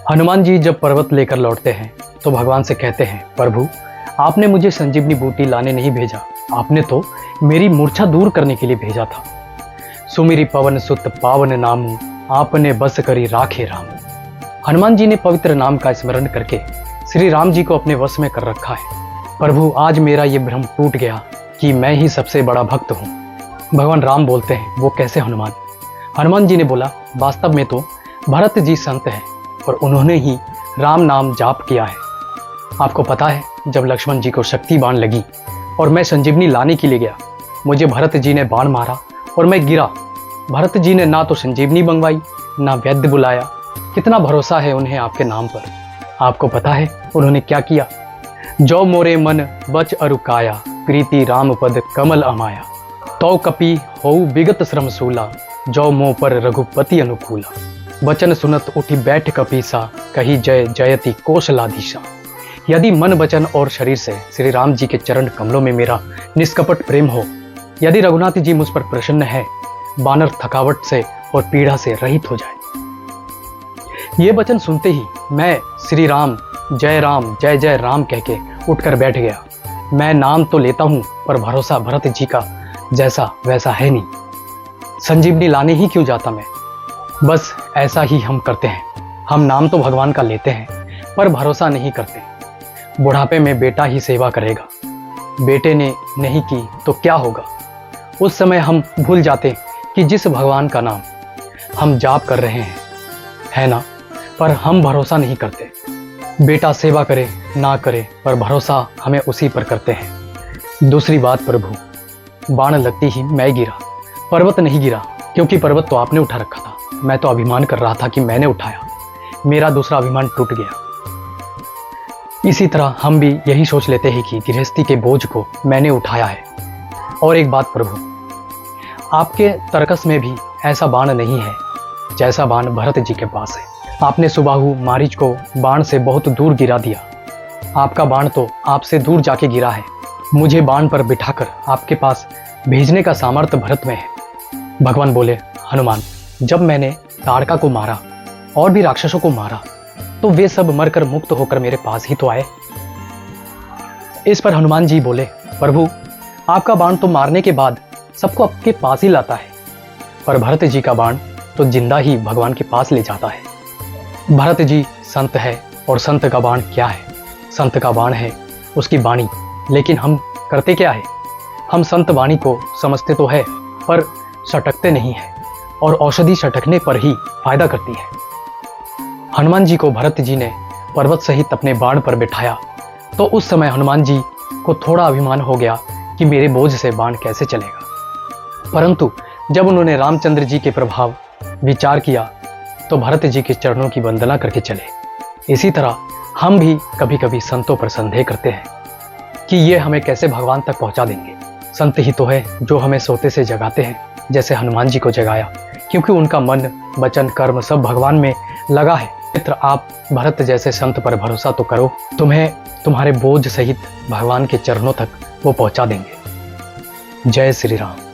हनुमान जी जब पर्वत लेकर लौटते हैं तो भगवान से कहते हैं, प्रभु आपने मुझे संजीवनी बूटी लाने नहीं भेजा, आपने तो मेरी मूर्छा दूर करने के लिए भेजा था। सुमिरी पवन सुत पावन नामु, आपने बस करी राखे राम। हनुमान जी ने पवित्र नाम का स्मरण करके श्री राम जी को अपने वश में कर रखा है। प्रभु आज मेरा ये भ्रम टूट गया कि मैं ही सबसे बड़ा भक्त हूँ। भगवान राम बोलते हैं, वो कैसे हनुमान? हनुमान जी ने बोला, वास्तव में तो भरत जी संत हैं और उन्होंने ही राम नाम जाप किया है। आपको पता है, जब लक्ष्मण जी को शक्ति बाण लगी और मैं संजीवनी लाने के लिए गया, मुझे भरत जी ने बाण मारा और मैं गिरा। भरत जी ने ना तो संजीवनी मंगवाई ना वैद्य बुलाया। कितना भरोसा है उन्हें आपके नाम पर। आपको पता है उन्होंने क्या किया? जो मोरे मन बच अरुकाया, प्रीति राम पद कमल अमाया। तो कपि होउ विगत श्रम सूला, जो मोह पर रघुपति अनुकूला। वचन सुनत उठी बैठ कपीसा, कही जय जयति कौशलाधीशा। यदि मन वचन और शरीर से श्री राम जी के चरण कमलों में मेरा निष्कपट प्रेम हो, यदि रघुनाथ जी मुझ पर प्रसन्न है, बानर थकावट से और पीड़ा से रहित हो जाए। ये वचन सुनते ही मैं श्री राम जय जय राम कह के उठकर बैठ गया। मैं नाम तो लेता हूँ पर भरोसा भरत जी का जैसा वैसा है नहीं। संजीवनी लाने ही क्यों जाता मैं? बस ऐसा ही हम करते हैं। हम नाम तो भगवान का लेते हैं पर भरोसा नहीं करते। बुढ़ापे में बेटा ही सेवा करेगा, बेटे ने नहीं की तो क्या होगा? उस समय हम भूल जाते कि जिस भगवान का नाम हम जाप कर रहे हैं, है ना, पर हम भरोसा नहीं करते। बेटा सेवा करे ना करे पर भरोसा हमें उसी पर करते हैं। दूसरी बात प्रभु, बाण लगती ही मैं गिरा, पर्वत नहीं गिरा, क्योंकि पर्वत तो आपने उठा रखा था। मैं तो अभिमान कर रहा था कि मैंने उठाया, मेरा दूसरा अभिमान टूट गया। इसी तरह हम भी यही सोच लेते हैं कि गृहस्थी के बोझ को मैंने उठाया है। और एक बात प्रभु, आपके तर्कस में भी ऐसा बाण नहीं है जैसा बाण भरत जी के पास है। आपने सुबाहु मारीच को बाण से बहुत दूर गिरा दिया। आपका बाण तो आपसे दूर जाके गिरा है। मुझे बाण पर बिठाकर आपके पास भेजने का सामर्थ्य भरत में है। भगवान बोले, हनुमान जब मैंने ताड़का को मारा और भी राक्षसों को मारा तो वे सब मरकर मुक्त होकर मेरे पास ही तो आए। इस पर हनुमान जी बोले, प्रभु आपका बाण तो मारने के बाद सबको आपके पास ही लाता है, पर भरत जी का बाण तो जिंदा ही भगवान के पास ले जाता है। भरत जी संत है और संत का बाण क्या है? संत का बाण है उसकी वाणी। लेकिन हम करते क्या है? हम संत वाणी को समझते तो है पर सटकते नहीं है, और औषधि सटकने पर ही फायदा करती है। हनुमान जी को भरत जी ने पर्वत सहित अपने बाण पर बिठाया तो उस समय हनुमान जी को थोड़ा अभिमान हो गया कि मेरे बोझ से बाण कैसे चलेगा। परंतु जब उन्होंने रामचंद्र जी के प्रभाव विचार किया तो भरत जी के चरणों की वंदना करके चले। इसी तरह हम भी कभी कभी संतों पर संदेह करते हैं कि ये हमें कैसे भगवान तक पहुंचा देंगे। संत ही तो है जो हमें सोते से जगाते हैं, जैसे हनुमान जी को जगाया, क्योंकि उनका मन वचन कर्म सब भगवान में लगा है। मित्र, आप भरत जैसे संत पर भरोसा तो करो, तुम्हें तुम्हारे बोझ सहित भगवान के चरणों तक वो पहुंचा देंगे। जय श्री राम।